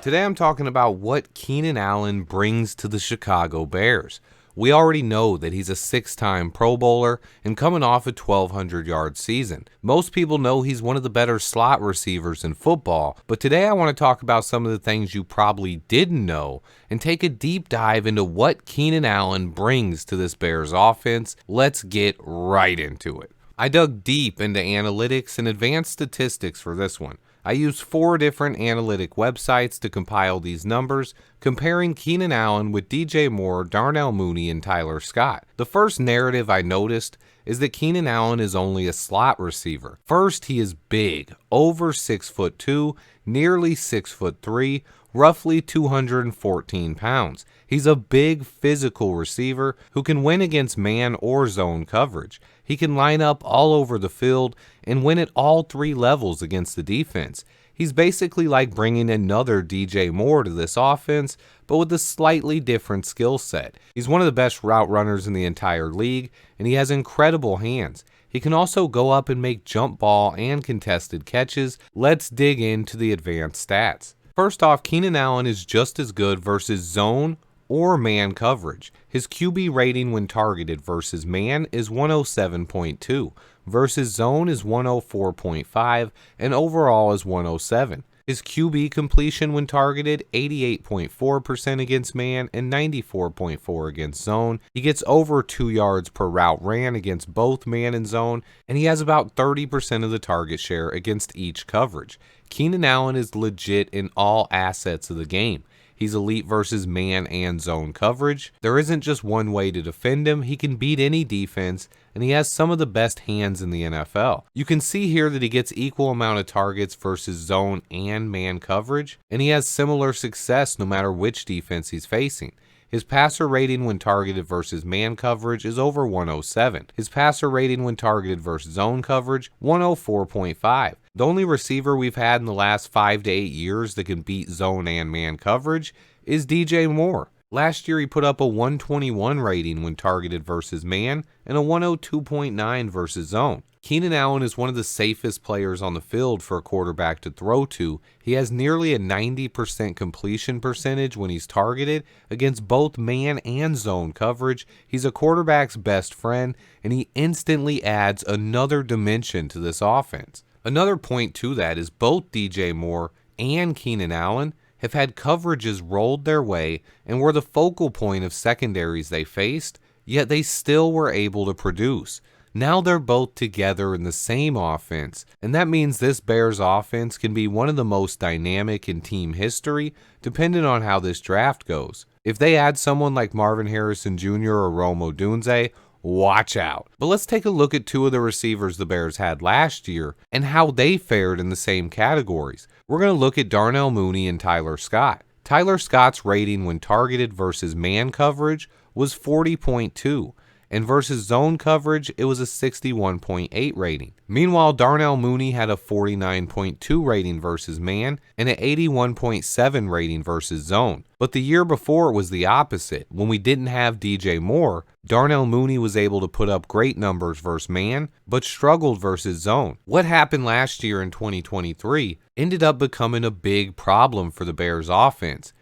Today I'm talking about what Keenan Allen brings to the Chicago Bears. We already know that he's a 6-time Pro Bowler and coming off a 1,200-yard season. Most people know he's one of the better slot receivers in football, but today I want to talk about some of the things you probably didn't know and take a deep dive into what Keenan Allen brings to this Bears offense. Let's get right into it. I dug deep into analytics and advanced statistics for this one. I used 4 different analytic websites to compile these numbers, comparing Keenan Allen with DJ Moore, Darnell Mooney, and Tyler Scott. The first narrative I noticed is that Keenan Allen is only a slot receiver. First, he is big, over 6'2", nearly 6'3", roughly 214 pounds. He's a big physical receiver who can win against man or zone coverage. He can line up all over the field and win at all 3 levels against the defense. He's basically like bringing another DJ Moore to this offense, but with a slightly different skill set. He's one of the best route runners in the entire league, and he has incredible hands. He can also go up and make jump ball and contested catches. Let's dig into the advanced stats. First off, Keenan Allen is just as good versus zone or man coverage. His QB rating when targeted versus man is 107.2, versus zone is 104.5, and overall is 107. His QB completion when targeted, 88.4% against man and 94.4% against zone. He gets over 2 yards per route ran against both man and zone, and he has about 30% of the target share against each coverage. Keenan Allen is legit in all assets of the game. He's elite versus man and zone coverage. There isn't just one way to defend him. He can beat any defense, and he has some of the best hands in the NFL. You can see here that he gets equal amount of targets versus zone and man coverage, and he has similar success no matter which defense he's facing. His passer rating when targeted versus man coverage is over 107. His passer rating when targeted versus zone coverage, 104.5. The only receiver we've had in the last 5 to 8 years that can beat zone and man coverage is DJ Moore. Last year he put up a 121 rating when targeted versus man and a 102.9 versus zone. Keenan Allen is one of the safest players on the field for a quarterback to throw to. He has nearly a 90% completion percentage when he's targeted against both man and zone coverage. He's a quarterback's best friend, and he instantly adds another dimension to this offense. Another point to that is both DJ Moore and Keenan Allen have had coverages rolled their way and were the focal point of secondaries they faced, yet they still were able to produce. Now they're both together in the same offense, and that means this Bears offense can be one of the most dynamic in team history, depending on how this draft goes. If they add someone like Marvin Harrison Jr. or Rome Odunze, watch out. But let's take a look at 2 of the receivers the Bears had last year and how they fared in the same categories. We're going to look at Darnell Mooney and Tyler Scott. Tyler Scott's rating when targeted versus man coverage was 40.2. and versus zone coverage, it was a 61.8 rating. Meanwhile, Darnell Mooney had a 49.2 rating versus man and an 81.7 rating versus zone. But the year before it was the opposite. When we didn't have DJ Moore, Darnell Mooney was able to put up great numbers versus man, but struggled versus zone. What happened last year in 2023 ended up becoming a big problem for the Bears offense.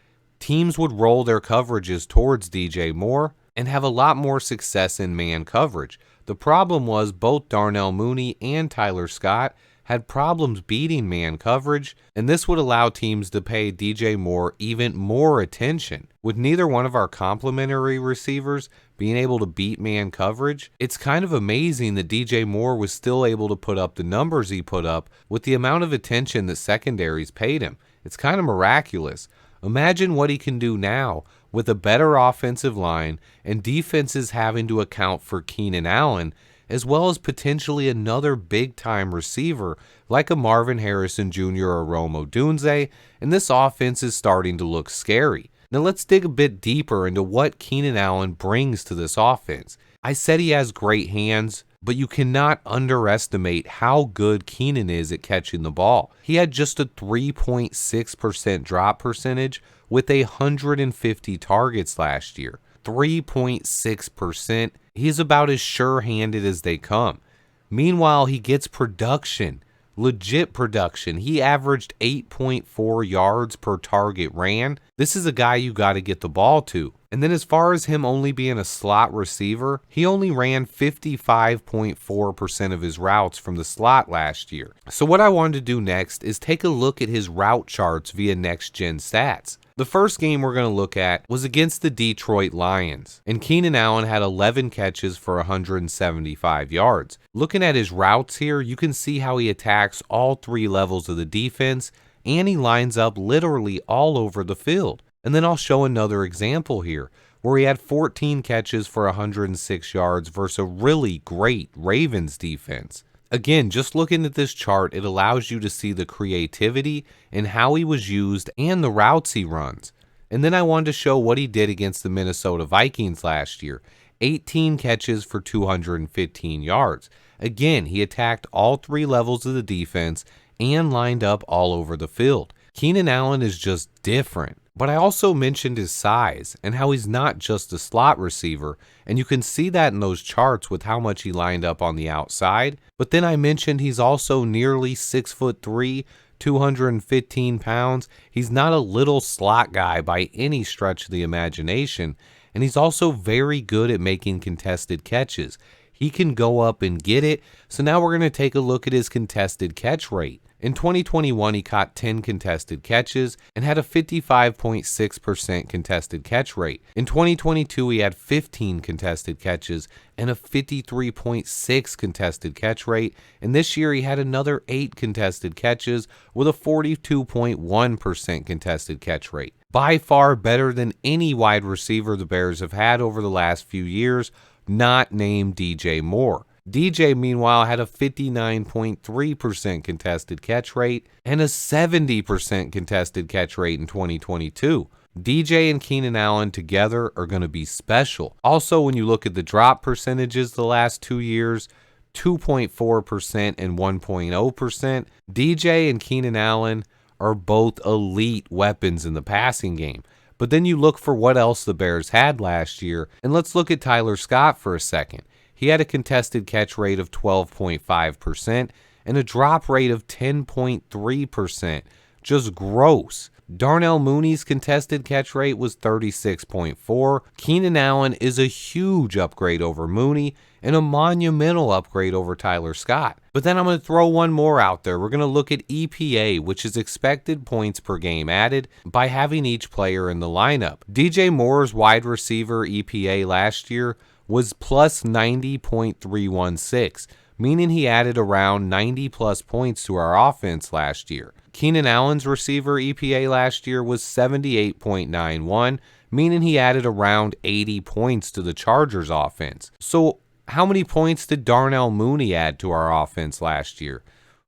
Teams would roll their coverages towards DJ Moore and have a lot more success in man coverage. The problem was both Darnell Mooney and Tyler Scott had problems beating man coverage, and this would allow teams to pay DJ Moore even more attention. With neither one of our complementary receivers being able to beat man coverage, it's kind of amazing that DJ Moore was still able to put up the numbers he put up with the amount of attention that secondaries paid him. It's kind of miraculous. Imagine what he can do now with a better offensive line and defenses having to account for Keenan Allen, as well as potentially another big-time receiver like a Marvin Harrison Jr. or Rome Odunze, and this offense is starting to look scary. Now let's dig a bit deeper into what Keenan Allen brings to this offense. I said he has great hands, but you cannot underestimate how good Keenan is at catching the ball. He had just a 3.6% drop percentage with 150 targets last year. 3.6%. He's about as sure-handed as they come. Meanwhile, he gets production legit production. He averaged 8.4 yards per target ran. This is a guy you got to get the ball to. And then as far as him only being a slot receiver, he only ran 55.4% of his routes from the slot last year. So what I wanted to do next is take a look at his route charts via Next Gen Stats. The first game we're going to look at was against the Detroit Lions, and Keenan Allen had 11 catches for 175 yards. Looking at his routes here, you can see how he attacks all three levels of the defense, and he lines up literally all over the field. And then I'll show another example here, where he had 14 catches for 106 yards versus a really great Ravens defense. Again, just looking at this chart, it allows you to see the creativity and how he was used and the routes he runs. And then I wanted to show what he did against the Minnesota Vikings last year. 18 catches for 215 yards. Again, he attacked all three levels of the defense and lined up all over the field. Keenan Allen is just different. But I also mentioned his size and how he's not just a slot receiver, and you can see that in those charts with how much he lined up on the outside. But then I mentioned he's also nearly 6'3", 215 pounds. He's not a little slot guy by any stretch of the imagination, and he's also very good at making contested catches. He can go up and get it. So now we're going to take a look at his contested catch rate. In 2021, he caught 10 contested catches and had a 55.6% contested catch rate. In 2022, he had 15 contested catches and a 53.6% contested catch rate. And this year, he had another 8 contested catches with a 42.1% contested catch rate. By far better than any wide receiver the Bears have had over the last few years, not named DJ Moore. DJ, meanwhile, had a 59.3% contested catch rate and a 70% contested catch rate in 2022. DJ and Keenan Allen together are going to be special. Also, when you look at the drop percentages the last 2 years, 2.4% and 1.0%, DJ and Keenan Allen are both elite weapons in the passing game. But then you look for what else the Bears had last year, and let's look at Tyler Scott for a second. He had a contested catch rate of 12.5% and a drop rate of 10.3%. Just gross. Darnell Mooney's contested catch rate was 36.4%. Keenan Allen is a huge upgrade over Mooney and a monumental upgrade over Tyler Scott. But then I'm going to throw one more out there. We're going to look at EPA, which is expected points per game added by having each player in the lineup. DJ Moore's wide receiver EPA last year was plus 90.316, meaning he added around 90 plus points to our offense last year. Keenan Allen's receiver EPA last year was 78.91, meaning he added around 80 points to the Chargers offense. So how many points did Darnell Mooney add to our offense last year?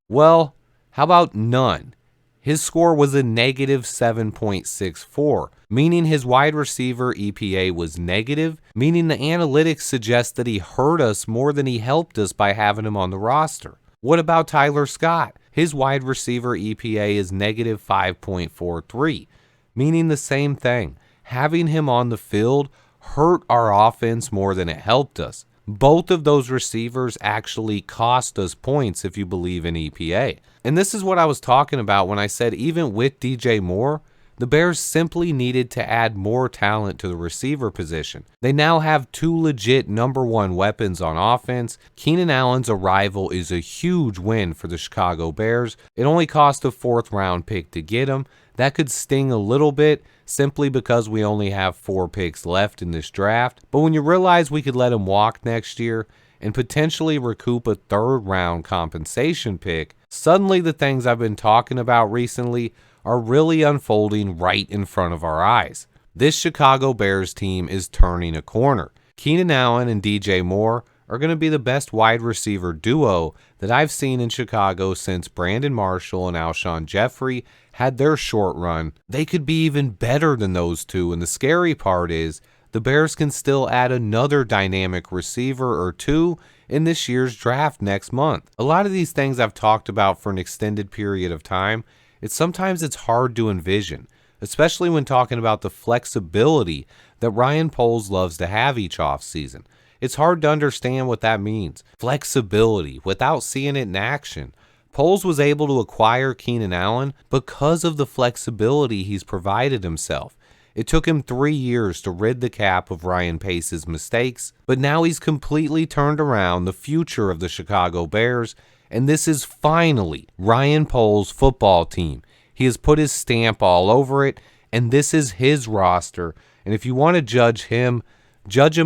Well, how about none? His score was a negative 7.64, meaning his wide receiver EPA was negative, meaning the analytics suggest that he hurt us more than he helped us by having him on the roster. What about Tyler Scott? His wide receiver EPA is negative 5.43, meaning the same thing. Having him on the field hurt our offense more than it helped us. Both of those receivers actually cost us points if you believe in EPA. And this is what I was talking about when I said even with DJ Moore, the Bears simply needed to add more talent to the receiver position. They now have 2 legit number 1 weapons on offense. Keenan Allen's arrival is a huge win for the Chicago Bears. It only cost a 4th round pick to get him. That could sting a little bit simply because we only have 4 picks left in this draft. But when you realize we could let him walk next year and potentially recoup a 3rd round compensation pick, suddenly the things I've been talking about recently are really unfolding right in front of our eyes. This Chicago Bears team is turning a corner. Keenan Allen and DJ Moore are going to be the best wide receiver duo that I've seen in Chicago since Brandon Marshall and Alshon Jeffrey had their short run. They could be even better than those two, and the scary part is the Bears can still add another dynamic receiver or two in this year's draft next month. A lot of these things I've talked about for an extended period of time. Sometimes it's hard to envision, especially when talking about the flexibility that Ryan Poles loves to have each offseason. It's hard to understand what that means. Flexibility without seeing it in action. Poles was able to acquire Keenan Allen because of the flexibility he's provided himself. It took him 3 years to rid the cap of Ryan Pace's mistakes, but now he's completely turned around the future of the Chicago Bears, and this is finally Ryan Poles' football team. He has put his stamp all over it, and this is his roster, and if you want to judge him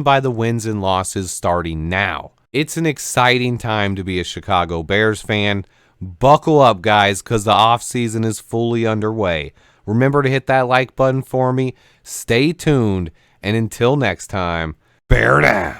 by the wins and losses starting now. It's an exciting time to be a Chicago Bears fan. Buckle up, guys, because the offseason is fully underway. Remember to hit that like button for me. Stay tuned. And until next time, bear down.